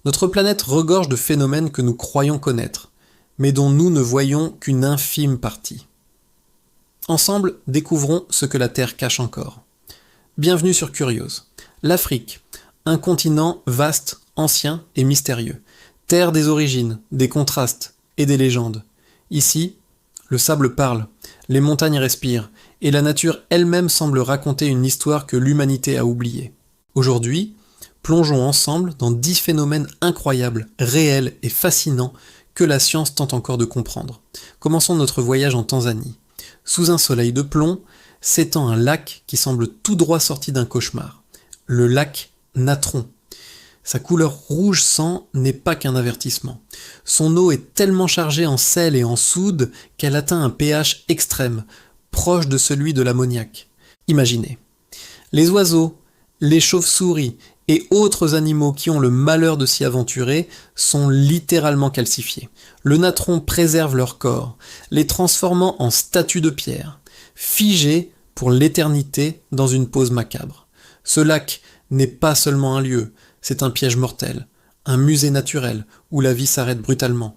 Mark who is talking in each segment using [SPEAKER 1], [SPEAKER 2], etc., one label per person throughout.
[SPEAKER 1] Notre planète regorge de phénomènes que nous croyons connaître, mais dont nous ne voyons qu'une infime partie. Ensemble, découvrons ce que la Terre cache encore. Bienvenue sur Curios. L'Afrique, un continent vaste, ancien et mystérieux. Terre des origines, des contrastes et des légendes. Ici, le sable parle, les montagnes respirent, et la nature elle-même semble raconter une histoire que l'humanité a oubliée. Aujourd'hui, plongeons ensemble dans 10 phénomènes incroyables, réels et fascinants que la science tente encore de comprendre. Commençons notre voyage en Tanzanie. Sous un soleil de plomb, s'étend un lac qui semble tout droit sorti d'un cauchemar. Le lac Natron. Sa couleur rouge sang n'est pas qu'un avertissement. Son eau est tellement chargée en sel et en soude qu'elle atteint un pH extrême, proche de celui de l'ammoniac. Imaginez. Les oiseaux, les chauves-souris et autres animaux qui ont le malheur de s'y aventurer sont littéralement calcifiés. Le natron préserve leur corps, les transformant en statues de pierre, figées pour l'éternité dans une pose macabre. Ce lac n'est pas seulement un lieu, c'est un piège mortel, un musée naturel où la vie s'arrête brutalement.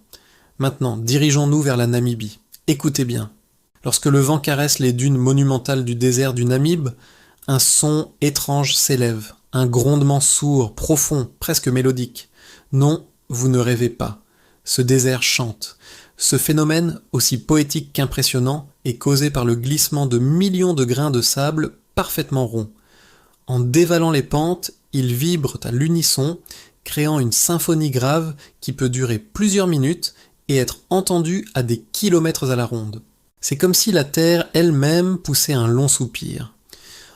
[SPEAKER 1] Maintenant, dirigeons-nous vers la Namibie. Écoutez bien. Lorsque le vent caresse les dunes monumentales du désert du Namib, un son étrange s'élève, un grondement sourd, profond, presque mélodique. Non, vous ne rêvez pas. Ce désert chante. Ce phénomène, aussi poétique qu'impressionnant, est causé par le glissement de millions de grains de sable parfaitement ronds. En dévalant les pentes, ils vibrent à l'unisson, créant une symphonie grave qui peut durer plusieurs minutes et être entendue à des kilomètres à la ronde. C'est comme si la Terre elle-même poussait un long soupir.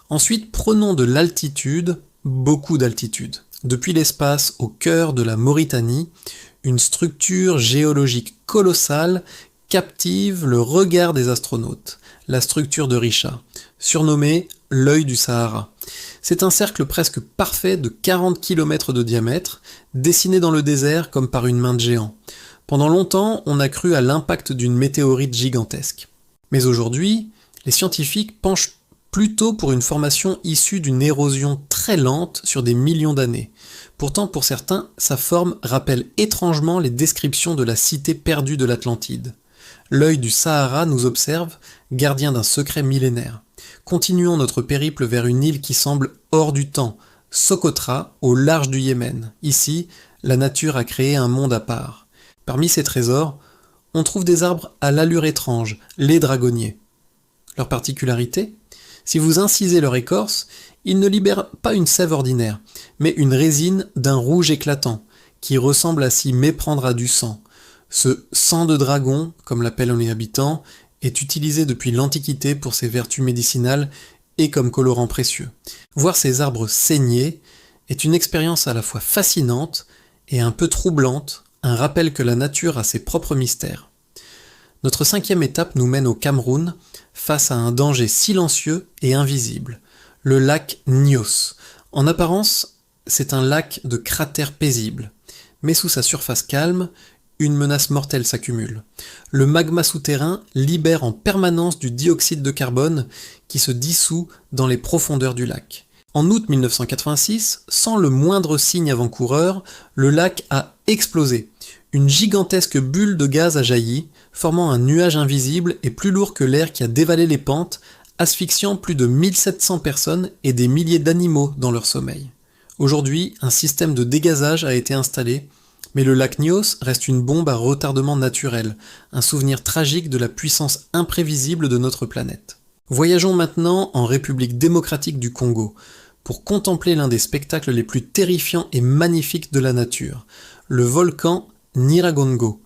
[SPEAKER 1] Ensuite, prenons de l'altitude, beaucoup d'altitude. Depuis l'espace, au cœur de la Mauritanie, une structure géologique colossale captive le regard des astronautes, la structure de Richat, surnommée l'œil du Sahara. C'est un cercle presque parfait de 40 km de diamètre, dessiné dans le désert comme par une main de géant. Pendant longtemps, on a cru à l'impact d'une météorite gigantesque. Mais aujourd'hui, les scientifiques penchent plutôt pour une formation issue d'une érosion très lente sur des millions d'années. Pourtant, pour certains, sa forme rappelle étrangement les descriptions de la cité perdue de l'Atlantide. L'œil du Sahara nous observe, gardien d'un secret millénaire. Continuons notre périple vers une île qui semble hors du temps, Socotra, au large du Yémen. Ici, la nature a créé un monde à part. Parmi ces trésors, on trouve des arbres à l'allure étrange, les dragonniers. Leur particularité ? Si vous incisez leur écorce, ils ne libèrent pas une sève ordinaire, mais une résine d'un rouge éclatant, qui ressemble à s'y méprendre à du sang. Ce sang de dragon, comme l'appellent les habitants, est utilisé depuis l'Antiquité pour ses vertus médicinales et comme colorant précieux. Voir ces arbres saigner est une expérience à la fois fascinante et un peu troublante, un rappel que la nature a ses propres mystères. Notre 5e étape nous mène au Cameroun, face à un danger silencieux et invisible, le lac Nyos. En apparence, c'est un lac de cratères paisibles, mais sous sa surface calme, une menace mortelle s'accumule. Le magma souterrain libère en permanence du dioxyde de carbone qui se dissout dans les profondeurs du lac. En août 1986, sans le moindre signe avant-coureur, le lac a explosé. Une gigantesque bulle de gaz a jailli, formant un nuage invisible et plus lourd que l'air qui a dévalé les pentes, asphyxiant plus de 1700 personnes et des milliers d'animaux dans leur sommeil. Aujourd'hui, un système de dégazage a été installé, mais le lac Nyos reste une bombe à retardement naturel, un souvenir tragique de la puissance imprévisible de notre planète. Voyageons maintenant en République démocratique du Congo, pour contempler l'un des spectacles les plus terrifiants et magnifiques de la nature, le volcan Nyiragongo.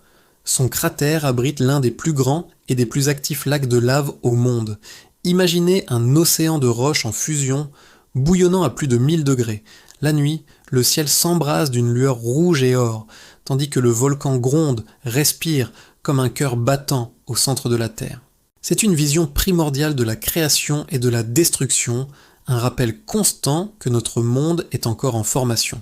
[SPEAKER 1] Son cratère abrite l'un des plus grands et des plus actifs lacs de lave au monde. Imaginez un océan de roches en fusion, bouillonnant à plus de 1000 degrés. La nuit, le ciel s'embrase d'une lueur rouge et or, tandis que le volcan gronde, respire, comme un cœur battant au centre de la Terre. C'est une vision primordiale de la création et de la destruction, un rappel constant que notre monde est encore en formation.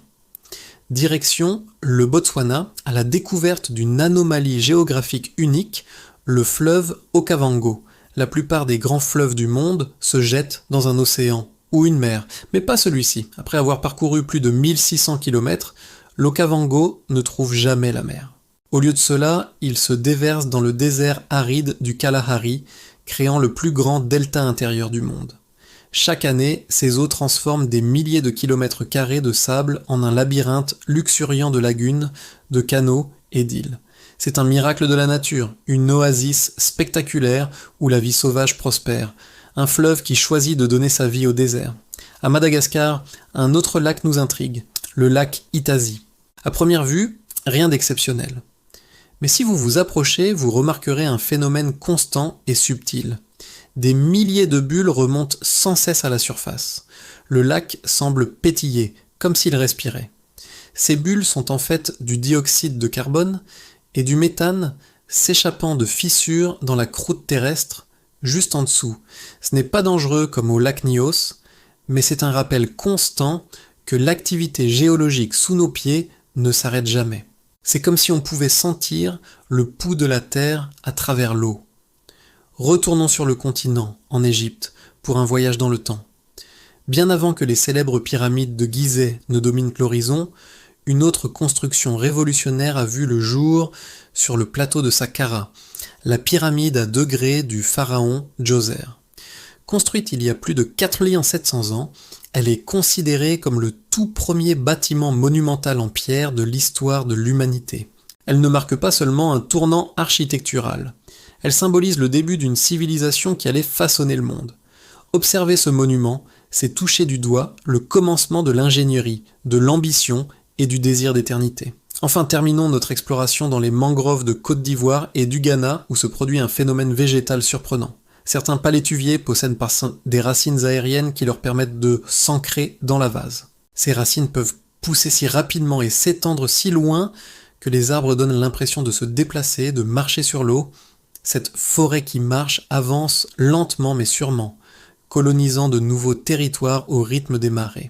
[SPEAKER 1] Direction le Botswana, à la découverte d'une anomalie géographique unique, le fleuve Okavango. La plupart des grands fleuves du monde se jettent dans un océan ou une mer, mais pas celui-ci. Après avoir parcouru plus de 1600 km, l'Okavango ne trouve jamais la mer. Au lieu de cela, il se déverse dans le désert aride du Kalahari, créant le plus grand delta intérieur du monde. Chaque année, ces eaux transforment des milliers de kilomètres carrés de sable en un labyrinthe luxuriant de lagunes, de canaux et d'îles. C'est un miracle de la nature, une oasis spectaculaire où la vie sauvage prospère, un fleuve qui choisit de donner sa vie au désert. À Madagascar, un autre lac nous intrigue, le lac Itazi. À première vue, rien d'exceptionnel. Mais si vous vous approchez, vous remarquerez un phénomène constant et subtil. Des milliers de bulles remontent sans cesse à la surface. Le lac semble pétiller, comme s'il respirait. Ces bulles sont en fait du dioxyde de carbone et du méthane s'échappant de fissures dans la croûte terrestre, juste en dessous. Ce n'est pas dangereux comme au lac Nyos, mais c'est un rappel constant que l'activité géologique sous nos pieds ne s'arrête jamais. C'est comme si on pouvait sentir le pouls de la terre à travers l'eau. Retournons sur le continent, en Égypte, pour un voyage dans le temps. Bien avant que les célèbres pyramides de Gizeh ne dominent l'horizon, une autre construction révolutionnaire a vu le jour sur le plateau de Saqqara, la pyramide à degrés du pharaon Djoser. Construite il y a plus de 4700 ans, elle est considérée comme le tout premier bâtiment monumental en pierre de l'histoire de l'humanité. Elle ne marque pas seulement un tournant architectural. Elle symbolise le début d'une civilisation qui allait façonner le monde. Observer ce monument, c'est toucher du doigt le commencement de l'ingénierie, de l'ambition et du désir d'éternité. Enfin, terminons notre exploration dans les mangroves de Côte d'Ivoire et du Ghana où se produit un phénomène végétal surprenant. Certains palétuviers possèdent des racines aériennes qui leur permettent de s'ancrer dans la vase. Ces racines peuvent pousser si rapidement et s'étendre si loin que les arbres donnent l'impression de se déplacer, de marcher sur l'eau. Cette forêt qui marche avance lentement mais sûrement, colonisant de nouveaux territoires au rythme des marées.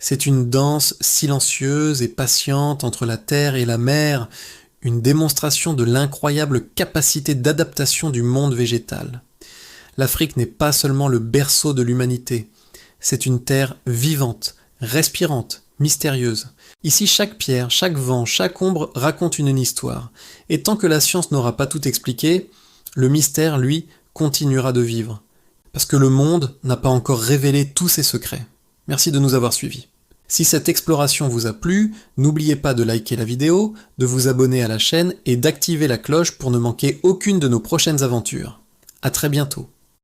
[SPEAKER 1] C'est une danse silencieuse et patiente entre la terre et la mer, une démonstration de l'incroyable capacité d'adaptation du monde végétal. L'Afrique n'est pas seulement le berceau de l'humanité, c'est une terre vivante, respirante, mystérieuse. Ici, chaque pierre, chaque vent, chaque ombre raconte une histoire. Et tant que la science n'aura pas tout expliqué, le mystère, lui, continuera de vivre. Parce que le monde n'a pas encore révélé tous ses secrets. Merci de nous avoir suivis. Si cette exploration vous a plu, n'oubliez pas de liker la vidéo, de vous abonner à la chaîne et d'activer la cloche pour ne manquer aucune de nos prochaines aventures. À très bientôt.